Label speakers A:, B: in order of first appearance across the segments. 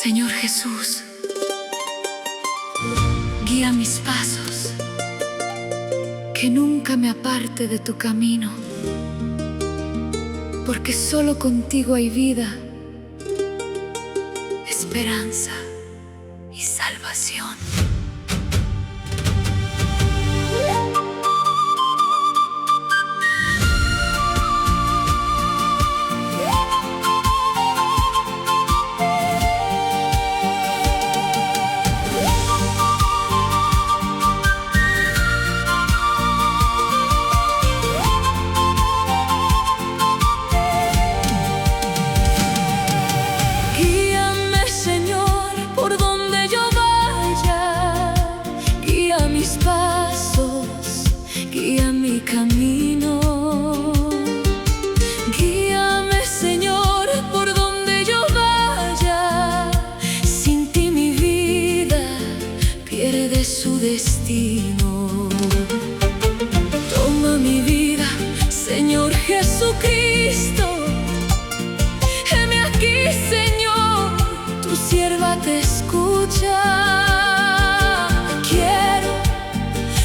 A: Señor Jesús, guía mis pasos, que nunca me aparte de tu camino, porque solo contigo hay vida, esperanza y salvación. Mis pasos, guía mi camino. Guíame, Señor, por donde yo vaya. Sin ti mi vida pierde su destino. Toma mi vida, Señor Jesucristo. Heme aquí, Señor, tu sierva te escucha.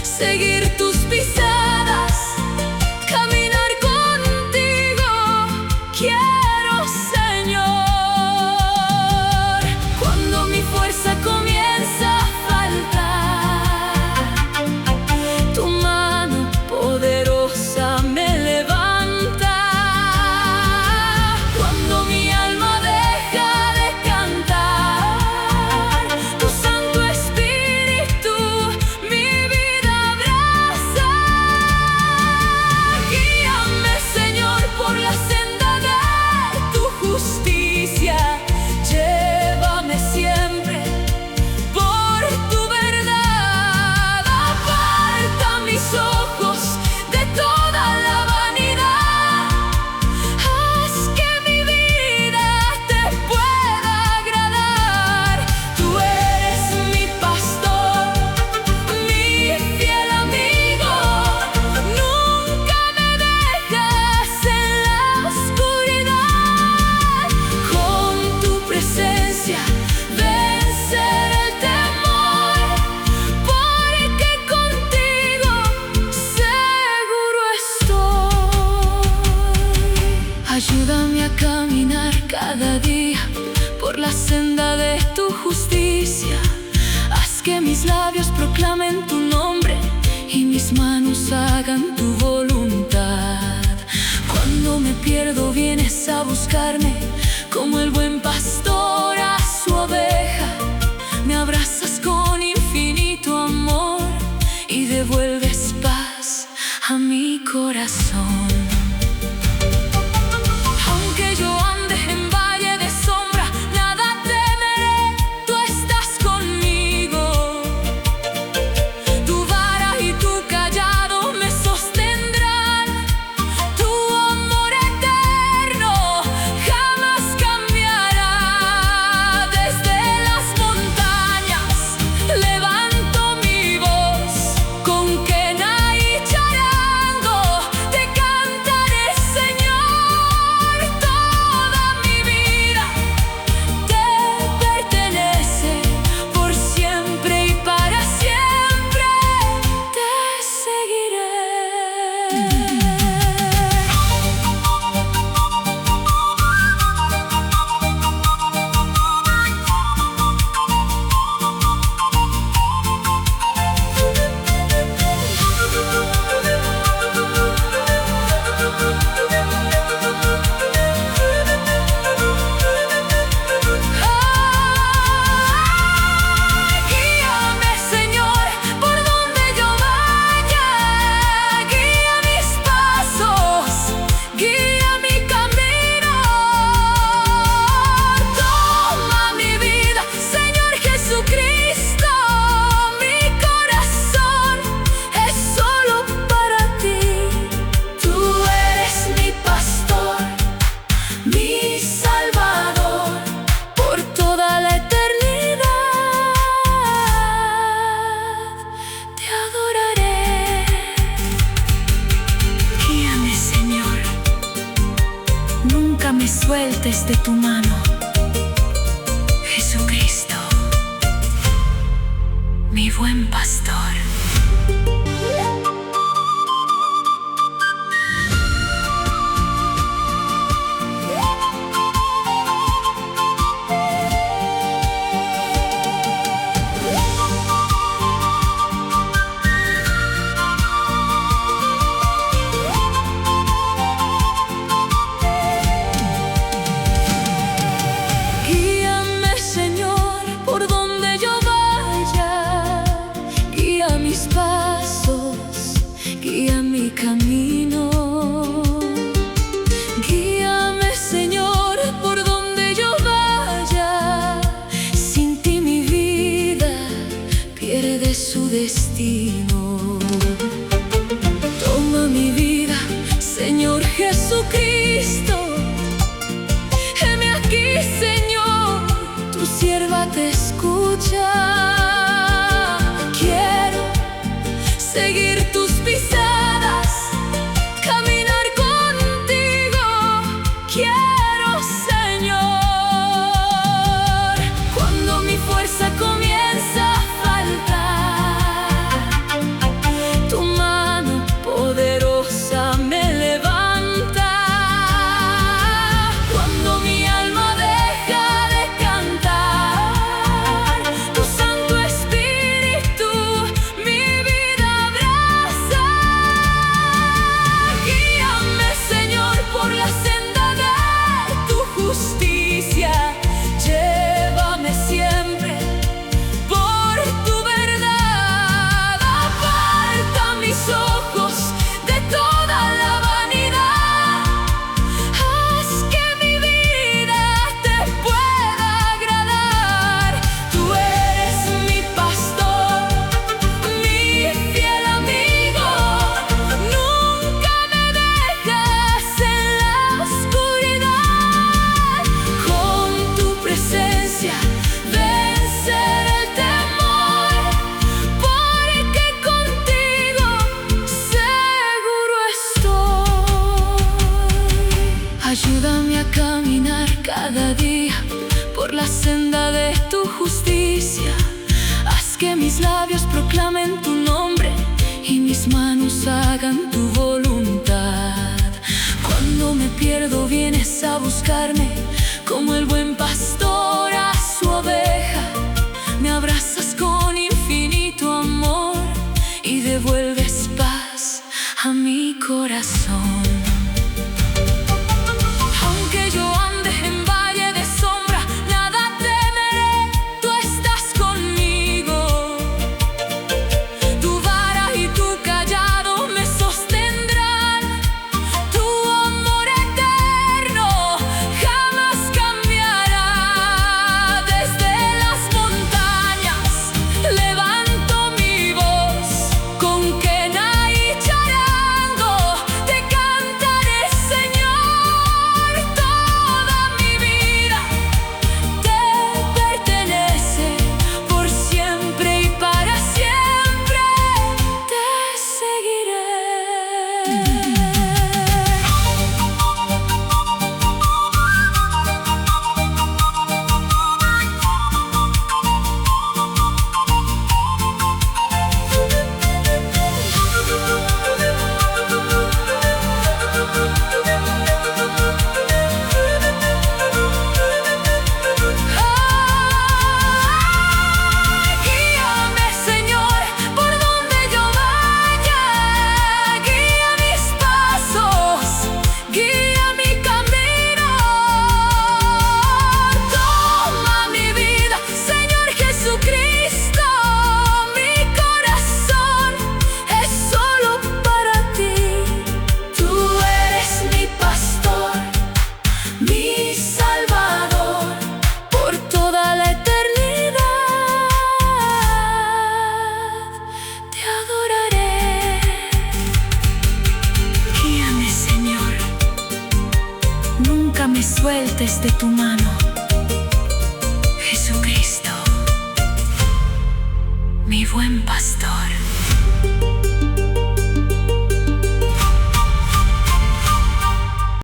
A: Seguir tus pisadas, caminar contigo, quiero, Señor. Cuando mi fuerza comienza a faltar, tu mano poderosa me levanta. Cuando mi alma deja de cantar, tu Santo Espíritu mi vida. Por la senda de tu justicia, llévame siempre por tu verdad. Aparta mis ojos de toda la vanidad. Haz que mi vida te pueda agradar. Tú eres mi pastor, mi fiel amigo. Nunca me dejas vencer el temor, porque contigo seguro estoy. Ayúdame a caminar cada día por la senda de tu justicia. Haz que mis labios proclamen tu nombre y mis manos hagan tu voluntad. Cuando me pierdo vienes a buscarme, como el buen pastor a su oveja. Me abrazas con infinito amor y devuelves paz a mi corazón. Aunque yo ande en valle de sombra, nada temeré, tú estás conmigo. Tu vara y tu callado me sostendrán. Tu amor eterno jamás cambiará. Desde las montañas levanto mi voz, con quena y charango te cantaré, Señor. Toda mi vida te pertenece, por siempre y para siempre te seguiré. Guíame, Señor, por donde yo vaya. Guía mis pasos, guía mi camino. Toma mi vida, Señor Jesucristo. Mi corazón es solo para ti. Tú eres mi pastor, mi Salvador, por toda la eternidad. Te adoraré. Guíame, Señor, nunca me sueltes de tu mano, Jesucristo. mi buen pastor. Guía mi camino. Guíame, Señor, por donde yo vaya. Sin ti mi vida pierde su destino. Toma mi vida, Señor Jesucristo. Heme aquí, Señor, tu sierva te escucha. Quiero seguir tus pisadas, caminar contigo. Quiero, Señor, cuando mi fuerza comienza a faltar, tu mano poderosa me levanta. Cuando mi alma deja de cantar, tu Santo Espíritu mi vida abraza. Guíame, Señor, por la senda de tu justicia. Llévame siempre por tu verdad. Aparta mis ojos de toda la vanidad. Haz que mi vida te pueda agradar. Tú eres mi pastor, mi fiel amigo. Nunca me dejas en la oscuridad. Con tu presencia vencer el temor, porque contigo seguro estoy. Ayúdame a caminar cada día por la senda de tu justicia. Haz que mis labios proclamen tu nombre y mis manos hagan tu voluntad. Cuando me pierdo vienes a buscarme, como el buen pastor a su oveja. Me abrazas con infinito amor y devuelves paz a mi corazón. Aunque yo ande en valle de sombra, nada temeré, tú estás conmigo. Tu vara y tu callado me sostendrán. Tu amor eterno jamás cambiará. Desde las montañas levanto mi voz, con quena y charango te cantaré, Señor. Toda mi vida te pertenece, por siempre y para siempre te seguiré. Guíame, Señor, por donde yo vaya. Guía mis pasos, guía mi camino. Toma mi vida, Señor Jesucristo. Mi corazón es solo para ti. Tú eres mi pastor, mi Salvador, por toda la eternidad. Te adoraré. Guíame, Señor, nunca me sueltes de tu mano. Jesucristo, mi buen pastor.